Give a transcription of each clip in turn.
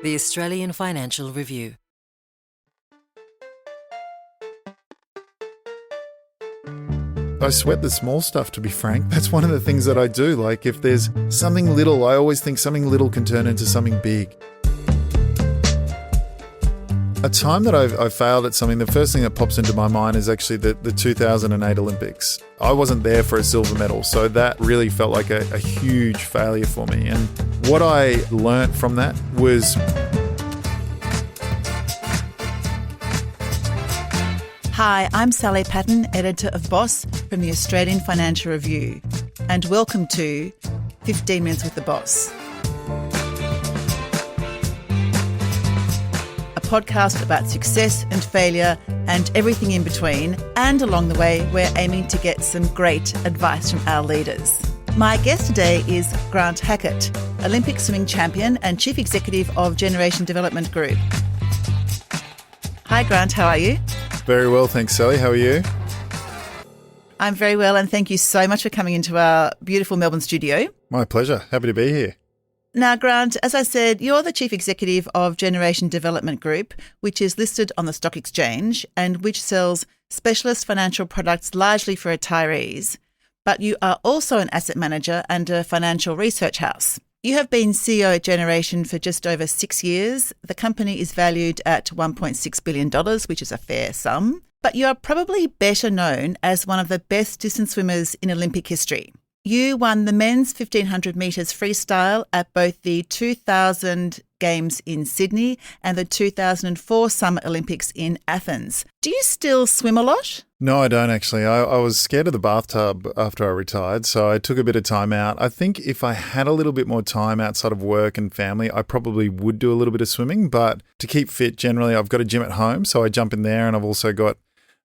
The Australian Financial Review. I sweat the small stuff, to be frank. That's one of the things that I do. Like, if there's something little, I always think something little can turn into something big. A time that I've failed at something, the first thing that pops into my mind is actually the 2008 Olympics. I wasn't there for a silver medal, so that really felt like a huge failure for me. And what I learnt from that was... Hi, I'm Sally Patton, editor of Boss from the Australian Financial Review, and welcome to 15 Minutes with the Boss, a podcast about success and failure and everything in between, and along the way we're aiming to get some great advice from our leaders. My guest today is Grant Hackett, Olympic swimming champion and Chief Executive of Generation Development Group. Hi Grant, how are you? Very well, thanks, Sally. How are you? I'm very well, and thank you so much for coming into our beautiful Melbourne studio. My pleasure. Happy to be here. Now, Grant, as I said, you're the Chief Executive of Generation Development Group, which is listed on the stock exchange and which sells specialist financial products largely for retirees. But you are also an asset manager and a financial research house. You have been CEO at Generation for just over 6 years. The company is valued at $1.6 billion, which is a fair sum. But you are probably better known as one of the best distance swimmers in Olympic history. You won the men's 1500 metres freestyle at both the 2000 Games in Sydney and the 2004 Summer Olympics in Athens. Do you still swim a lot? No, I don't actually. I was scared of the bathtub after I retired, so I took a bit of time out. I think if I had a little bit more time outside of work and family, I probably would do a little bit of swimming. But to keep fit, generally, I've got a gym at home, so I jump in there, and I've also got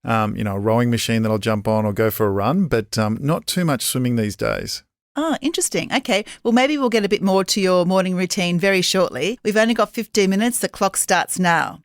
a rowing machine that I'll jump on or go for a run, but not too much swimming these days. Oh, interesting. Okay. Well, maybe we'll get a bit more to your morning routine very shortly. We've only got 15 minutes. The clock starts now.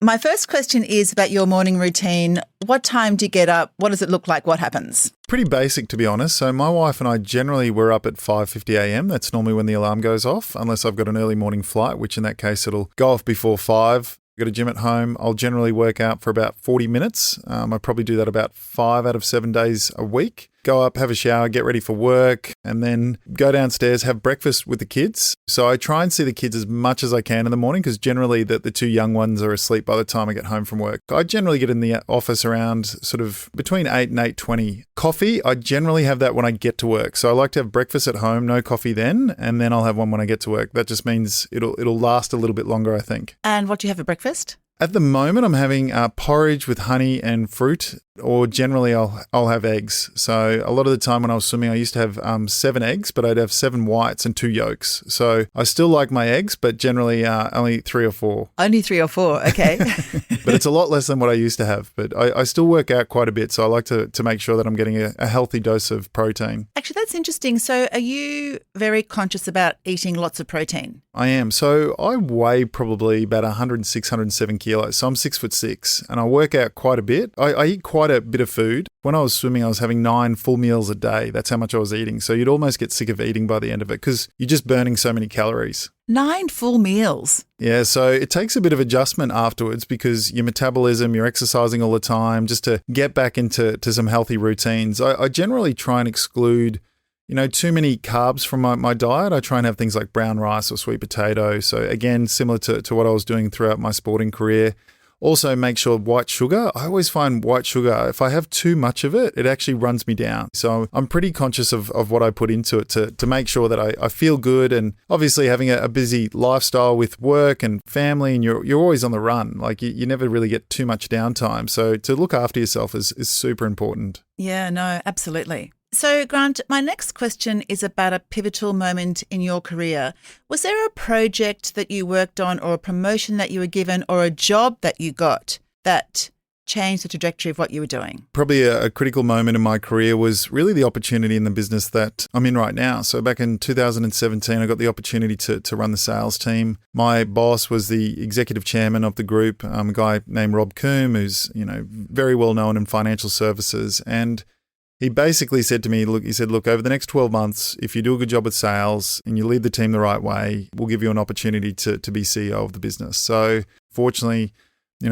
My first question is about your morning routine. What time do you get up? What does it look like? What happens? Pretty basic, to be honest. So my wife and I generally were up at 5:50 a.m. That's normally when the alarm goes off, unless I've got an early morning flight, which in that case it'll go off before 5. Got a gym at home. I'll generally work out for about 40 minutes. I probably do that about 5 out of 7 days a week. Go up, have a shower, get ready for work, and then go downstairs, have breakfast with the kids. So I try and see the kids as much as I can in the morning because generally the two young ones are asleep by the time I get home from work. I generally get in the office around sort of between 8 and 8:20. Coffee, I generally have that when I get to work. So I like to have breakfast at home, no coffee then, and then I'll have one when I get to work. That just means it'll last a little bit longer, I think. And what do you have for breakfast? At the moment, I'm having porridge with honey and fruit, or generally I'll have eggs. So a lot of the time when I was swimming, I used to have 7 eggs, but I'd have 7 whites and 2 yolks. So I still like my eggs, but generally only 3 or 4. Only 3 or 4, okay. But it's a lot less than what I used to have. But I still work out quite a bit, so I like to make sure that I'm getting a healthy dose of protein. Actually, that's interesting. So are you very conscious about eating lots of protein? I am. So I weigh probably about 106, 107 kilos. So I'm 6'6", and I work out quite a bit. I eat quite a bit of food. When I was swimming, I was having 9 full meals a day. That's how much I was eating. So you'd almost get sick of eating by the end of it because you're just burning so many calories. 9 full meals? Yeah, so it takes a bit of adjustment afterwards because your metabolism, you're exercising all the time just to get back into some healthy routines. I generally try and exclude too many carbs from my diet. I try and have things like brown rice or sweet potato. So again, similar to what I was doing throughout my sporting career. Also make sure white sugar. I always find white sugar, if I have too much of it, it actually runs me down. So I'm pretty conscious of what I put into it to make sure that I feel good. And obviously having a busy lifestyle with work and family, and you're always on the run. Like you never really get too much downtime. So to look after yourself is super important. Yeah, no, absolutely. So, Grant, my next question is about a pivotal moment in your career. Was there a project that you worked on or a promotion that you were given or a job that you got that changed the trajectory of what you were doing? Probably a critical moment in my career was really the opportunity in the business that I'm in right now. So back in 2017, I got the opportunity to run the sales team. My boss was the executive chairman of the group, a guy named Rob Coombe, who's very well known in financial services. And he basically said to me, look, over the next 12 months, if you do a good job with sales and you lead the team the right way, we'll give you an opportunity to be CEO of the business. So fortunately,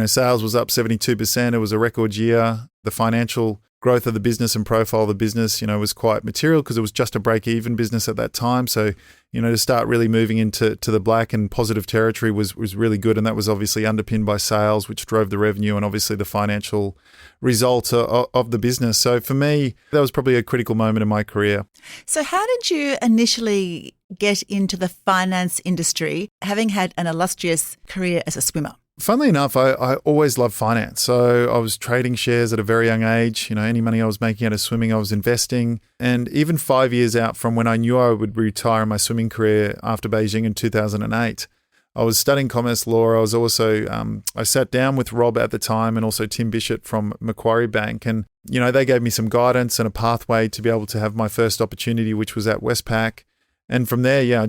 sales was up 72%. It was a record year. The financial growth of the business and profile of the business, was quite material because it was just a break-even business at that time. So, to start really moving into the black and positive territory was really good. And that was obviously underpinned by sales, which drove the revenue and obviously the financial results of the business. So for me, that was probably a critical moment in my career. So how did you initially get into the finance industry, having had an illustrious career as a swimmer? Funnily enough, I always loved finance. So I was trading shares at a very young age. Any money I was making out of swimming, I was investing. And even 5 years out from when I knew I would retire my swimming career after Beijing in 2008, I was studying commerce law. I was also, I sat down with Rob at the time and also Tim Bishop from Macquarie Bank. And, they gave me some guidance and a pathway to be able to have my first opportunity, which was at Westpac. And from there,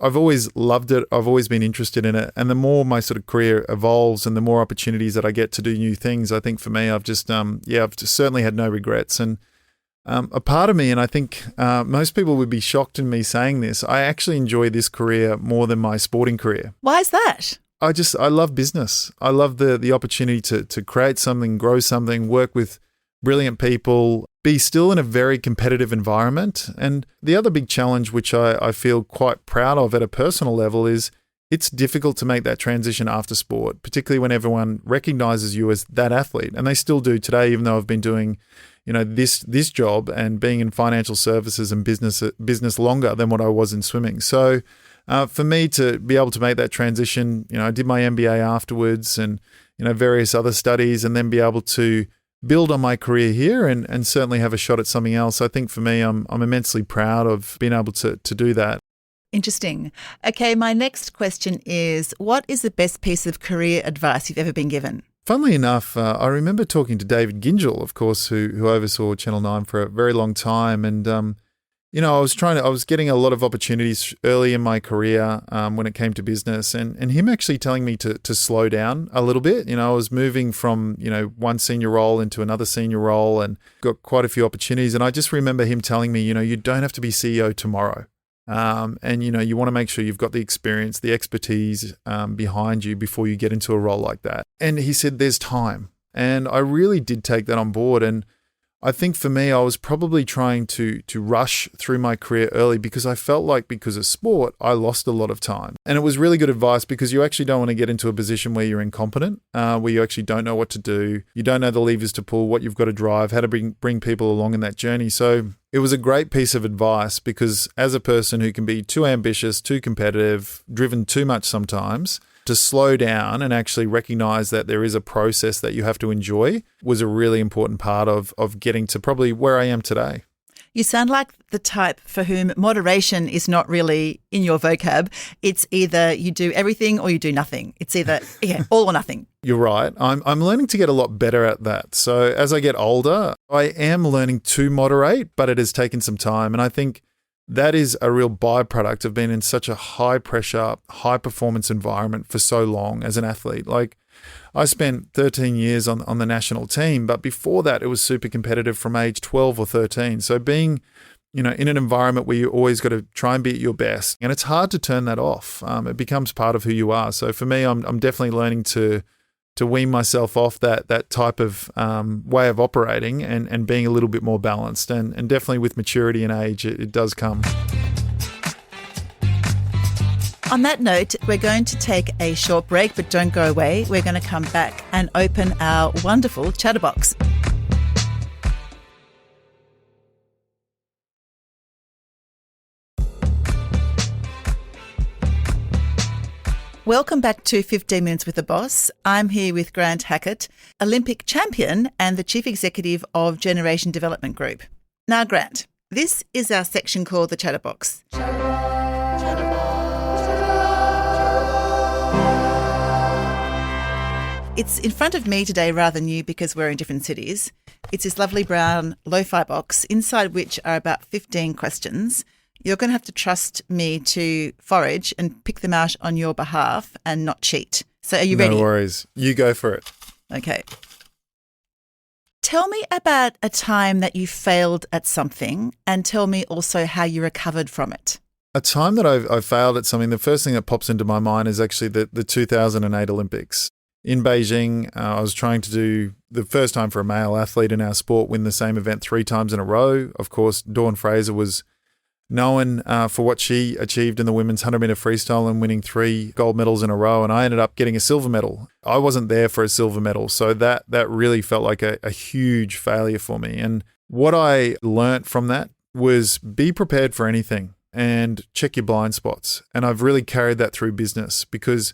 I've always loved it. I've always been interested in it. And the more my sort of career evolves and the more opportunities that I get to do new things, I think for me, I've just certainly had no regrets. And a part of me, and I think most people would be shocked in me saying this, I actually enjoy this career more than my sporting career. Why is that? I love business. I love the opportunity to create something, grow something, work with brilliant people, be still in a very competitive environment. And the other big challenge, which I feel quite proud of at a personal level, is it's difficult to make that transition after sport, particularly when everyone recognizes you as that athlete. And they still do today, even though I've been doing, this job and being in financial services and business longer than what I was in swimming. So for me to be able to make that transition, I did my MBA afterwards and, various other studies, and then be able to build on my career here and certainly have a shot at something else. I think for me, I'm immensely proud of being able to do that. Interesting. Okay, my next question is, what is the best piece of career advice you've ever been given? Funnily enough, I remember talking to David Gingell, of course, who oversaw Channel 9 for a very long time. And, I was getting a lot of opportunities early in my career when it came to business, and him actually telling me to slow down a little bit. I was moving from, one senior role into another senior role and got quite a few opportunities. And I just remember him telling me, you don't have to be CEO tomorrow. And, you want to make sure you've got the experience, the expertise behind you before you get into a role like that. And he said, there's time. And I really did take that on board. And I think for me, I was probably trying to rush through my career early because I felt like because of sport, I lost a lot of time. And it was really good advice because you actually don't want to get into a position where you're incompetent, where you actually don't know what to do. You don't know the levers to pull, what you've got to drive, how to bring people along in that journey. So it was a great piece of advice because as a person who can be too ambitious, too competitive, driven too much sometimes, to slow down and actually recognize that there is a process that you have to enjoy was a really important part of getting to probably where I am today. You sound like the type for whom moderation is not really in your vocab. It's either you do everything or you do nothing. It's either all or nothing. You're right. I'm learning to get a lot better at that. So as I get older, I am learning to moderate, but it has taken some time. And I think that is a real byproduct of being in such a high pressure, high performance environment for so long as an athlete. Like I spent 13 years on the national team, but before that it was super competitive from age 12 or 13. So being, in an environment where you always got to try and be at your best, and it's hard to turn that off. It becomes part of who you are. So for me, I'm definitely learning to wean myself off that type of way of operating and being a little bit more balanced. And definitely with maturity and age, it does come. On that note, we're going to take a short break, but don't go away. We're going to come back and open our wonderful chatterbox. Welcome back to 15 Minutes with the Boss. I'm here with Grant Hackett, Olympic champion and the Chief Executive of Generation Development Group. Now, Grant, this is our section called the Chatterbox. It's in front of me today rather than you because we're in different cities. It's this lovely brown lo-fi box inside which are about 15 questions. You're going to have to trust me to forage and pick them out on your behalf and not cheat. So are you ready? No worries. You go for it. Okay. Tell me about a time that you failed at something, and tell me also how you recovered from it. A time that I failed at something, the first thing that pops into my mind is actually the 2008 Olympics. In Beijing, I was trying to do, the first time for a male athlete in our sport, win the same event 3 times in a row. Of course, Dawn Fraser was known for what she achieved in the women's 100-meter freestyle and winning 3 gold medals in a row, and I ended up getting a silver medal. I wasn't there for a silver medal, so that really felt like a huge failure for me. And what I learnt from that was be prepared for anything and check your blind spots. And I've really carried that through business, because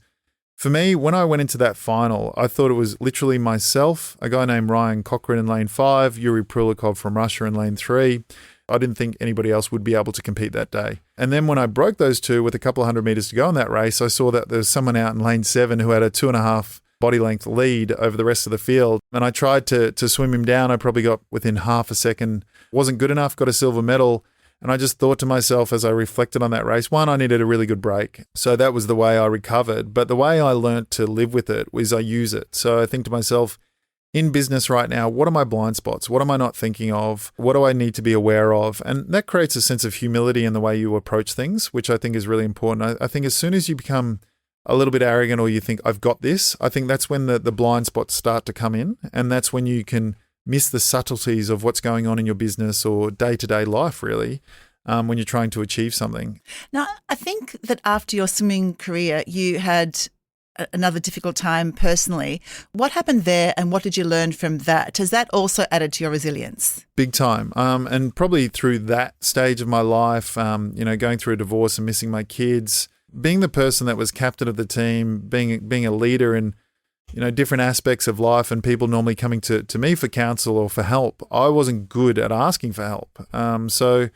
for me, when I went into that final, I thought it was literally myself, a guy named Ryan Cochran in lane 5, Yuri Prulikov from Russia in lane 3. I didn't think anybody else would be able to compete that day. And then when I broke those two with a couple of 100 meters to go in that race, I saw that there was someone out in lane 7 who had a 2.5 body length lead over the rest of the field. And I tried to swim him down. I probably got within half a second. Wasn't good enough, got a silver medal. And I just thought to myself as I reflected on that race, one, I needed a really good break. So that was the way I recovered. But the way I learned to live with it was I use it. So I think to myself, in business right now, what are my blind spots? What am I not thinking of? What do I need to be aware of? And that creates a sense of humility in the way you approach things, which I think is really important. I think as soon as you become a little bit arrogant or you think, I've got this, I think that's when the blind spots start to come in. And that's when you can miss the subtleties of what's going on in your business or day-to-day life, really, when you're trying to achieve something. Now, I think that after your swimming career, you had another difficult time personally. What happened there and what did you learn from that? Has that also added to your resilience? Big time. And probably through that stage of my life, going through a divorce and missing my kids, being the person that was captain of the team, being a leader in different aspects of life and people normally coming to me for counsel or for help, I wasn't good at asking for help. So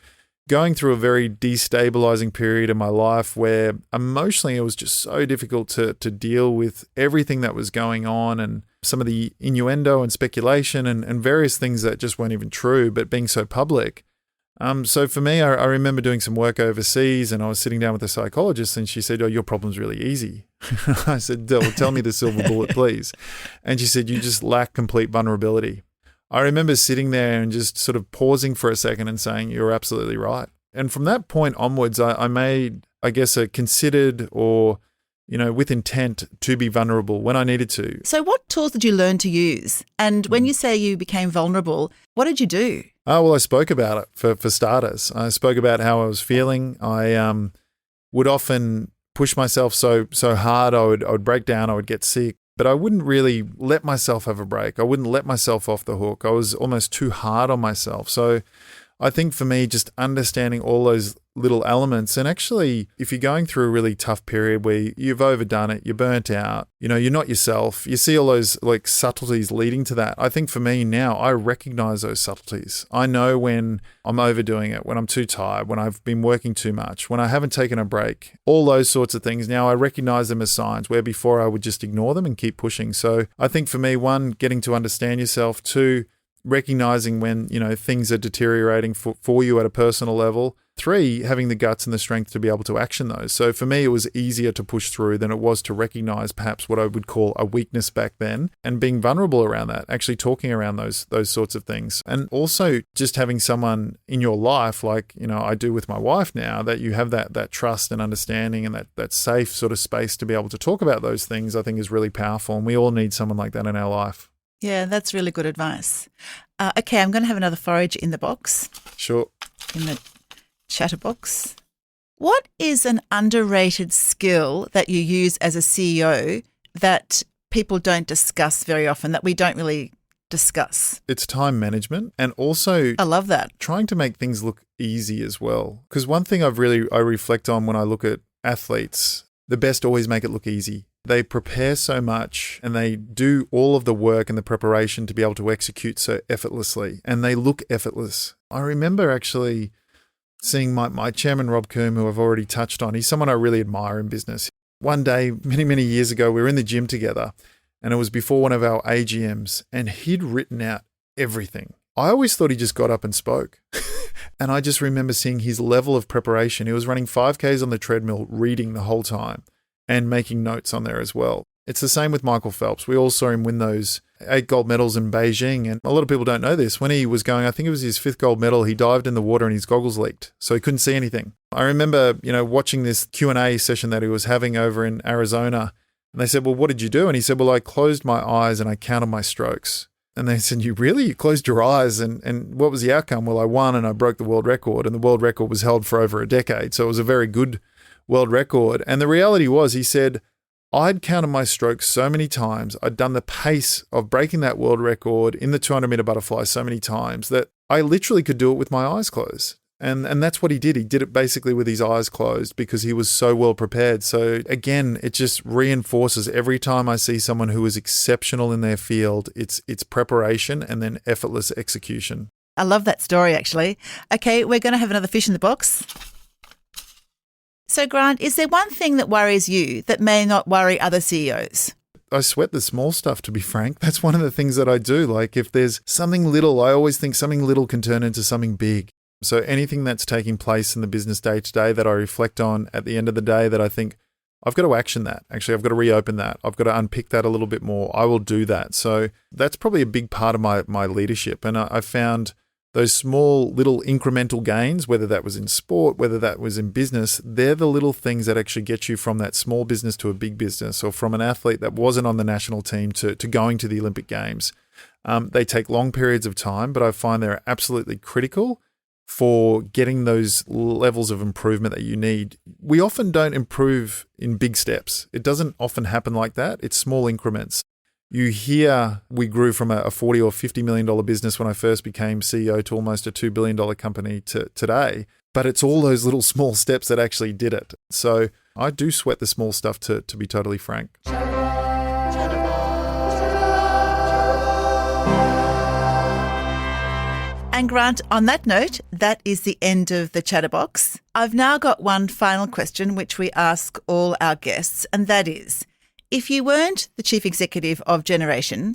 going through a very destabilizing period in my life where emotionally it was just so difficult to deal with everything that was going on and some of the innuendo and speculation and various things that just weren't even true, but being so public. So for me, I remember doing some work overseas and I was sitting down with a psychologist and she said, "Oh, your problem's really easy." I said, "Well, tell me the silver bullet, please." And she said, "You just lack complete vulnerability." I remember sitting there and just sort of pausing for a second and saying, "You're absolutely right." And from that point onwards, I made, I guess, a considered or, with intent to be vulnerable when I needed to. So what tools did you learn to use? And when you say you became vulnerable, what did you do? Well, I spoke about it for starters. I spoke about how I was feeling. I would often push myself so hard I would break down, I would get sick. But I wouldn't really let myself have a break. I wouldn't let myself off the hook. I was almost too hard on myself. So I think for me, just understanding all those little elements, and actually, if you're going through a really tough period where you've overdone it, you're burnt out, you're not yourself, you see all those like subtleties leading to that. I think for me now, I recognize those subtleties. I know when I'm overdoing it, when I'm too tired, when I've been working too much, when I haven't taken a break, all those sorts of things. Now I recognize them as signs where before I would just ignore them and keep pushing. So I think for me, one, getting to understand yourself, two, recognizing when, things are deteriorating for you at a personal level. 3, having the guts and the strength to be able to action those. So for me, it was easier to push through than it was to recognize perhaps what I would call a weakness back then, and being vulnerable around that, actually talking around those sorts of things. And also just having someone in your life, like, I do with my wife now, that you have that trust and understanding and that safe sort of space to be able to talk about those things, I think is really powerful. And we all need someone like that in our life. Yeah, that's really good advice. Okay, I'm going to have another forage in the box. Sure. In the chatterbox. What is an underrated skill that you use as a CEO that people don't discuss very often, that we don't really discuss? It's time management, and also I love that. Trying to make things look easy as well. Because one thing I reflect on when I look at athletes, the best always make it look easy. They prepare so much and they do all of the work and the preparation to be able to execute so effortlessly, and they look effortless. I remember actually seeing my chairman, Rob Coombe, who I've already touched on. He's someone I really admire in business. One day, many, many years ago, we were in the gym together and it was before one of our AGMs and he'd written out everything. I always thought he just got up and spoke. And I just remember seeing his level of preparation. He was running 5Ks on the treadmill, reading the whole time and making notes on there as well. It's the same with Michael Phelps. We all saw him win those 8 gold medals in Beijing. And a lot of people don't know this. When he was going, I think it was his 5th gold medal, he dived in the water and his goggles leaked. So he couldn't see anything. I remember, watching this Q&A session that he was having over in Arizona. And they said, well, what did you do? And he said, well, I closed my eyes and I counted my strokes. And they said, you closed your eyes? And what was the outcome? Well, I won and I broke the world record. And the world record was held for over a decade. So it was a very good world record. And the reality was, he said, I'd counted my strokes so many times. I'd done the pace of breaking that world record in the 200-meter butterfly so many times that I literally could do it with my eyes closed. And that's what he did. He did it basically with his eyes closed because he was so well prepared. So again, it just reinforces every time I see someone who is exceptional in their field, it's preparation and then effortless execution. I love that story, actually. Okay, we're going to have another fish in the box. So Grant, is there one thing that worries you that may not worry other CEOs? I sweat the small stuff, to be frank. That's one of the things that I do. Like if there's something little, I always think something little can turn into something big. So anything that's taking place in the business day to day that I reflect on at the end of the day that I think I've got to action that. Actually, I've got to reopen that. I've got to unpick that a little bit more. I will do that. So that's probably a big part of my leadership. And I found those small little incremental gains, whether that was in sport, whether that was in business, they're the little things that actually get you from that small business to a big business, or from an athlete that wasn't on the national team to going to the Olympic Games. They take long periods of time, but I find they're absolutely critical for getting those levels of improvement that you need. We often don't improve in big steps. It doesn't often happen like that. It's small increments. You hear we grew from a $40 or $50 million business when I first became CEO to almost a $2 billion company to today. But it's all those little small steps that actually did it. So I do sweat the small stuff, to be totally frank. And Grant, on that note, that is the end of the Chatterbox. I've now got one final question which we ask all our guests, and that is, if you weren't the chief executive of Generation,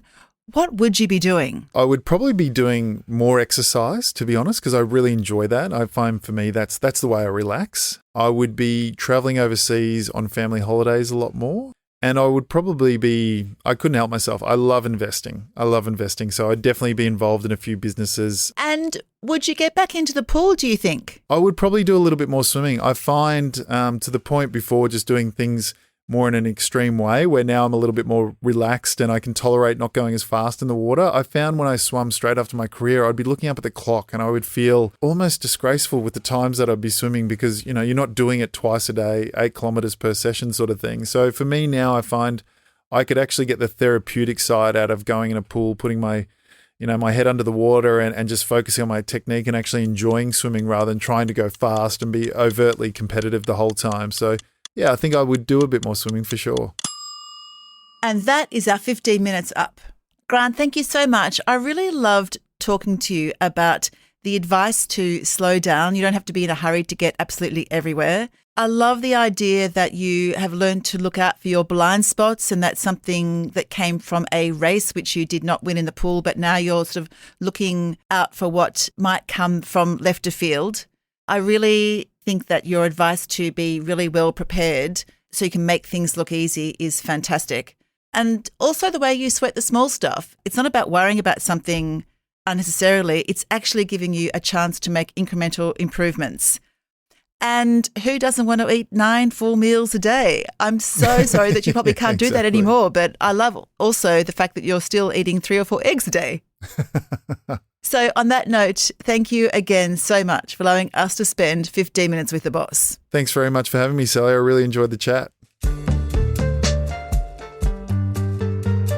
what would you be doing? I would probably be doing more exercise, to be honest, because I really enjoy that. I find for me that's the way I relax. I would be traveling overseas on family holidays a lot more. And I would probably I couldn't help myself. I love investing. So I'd definitely be involved in a few businesses. And would you get back into the pool, do you think? I would probably do a little bit more swimming. I find to the point before just doing things more in an extreme way, where now I'm a little bit more relaxed and I can tolerate not going as fast in the water. I found when I swam straight after my career, I'd be looking up at the clock and I would feel almost disgraceful with the times that I'd be swimming because, you're not doing it twice a day, 8 kilometers per session sort of thing. So for me now, I find I could actually get the therapeutic side out of going in a pool, putting my head under the water and just focusing on my technique and actually enjoying swimming rather than trying to go fast and be overtly competitive the whole time. So yeah, I think I would do a bit more swimming for sure. And that is our 15 minutes up. Grant, thank you so much. I really loved talking to you about the advice to slow down. You don't have to be in a hurry to get absolutely everywhere. I love the idea that you have learned to look out for your blind spots, and that's something that came from a race which you did not win in the pool, but now you're sort of looking out for what might come from left of field. I really think that your advice to be really well prepared so you can make things look easy is fantastic. And also the way you sweat the small stuff. It's not about worrying about something unnecessarily. It's actually giving you a chance to make incremental improvements. And who doesn't want to eat 9 full meals a day? I'm so sorry that you probably can't do that anymore, but I love also the fact that you're still eating 3 or 4 eggs a day. So on that note, thank you again so much for allowing us to spend 15 minutes with the boss. Thanks very much for having me, Sally. I really enjoyed the chat.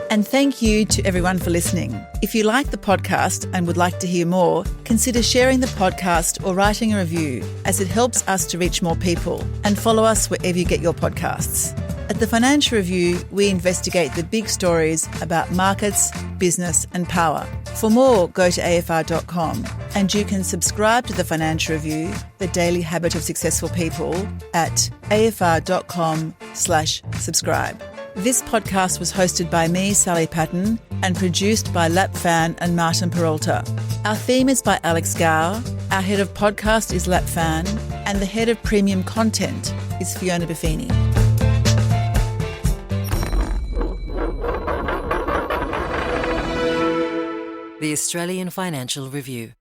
And thank you to everyone for listening. If you like the podcast and would like to hear more, consider sharing the podcast or writing a review, as it helps us to reach more people. And follow us wherever you get your podcasts. At the Financial Review, we investigate the big stories about markets, business and power. For more, go to afr.com, and you can subscribe to the Financial Review, the daily habit of successful people, at afr.com/subscribe. This podcast was hosted by me, Sally Patton, and produced by Lap Fan and Martin Peralta. Our theme is by Alex Gow, our head of podcast is Lap Fan, and the head of premium content is Fiona Buffini. The Australian Financial Review.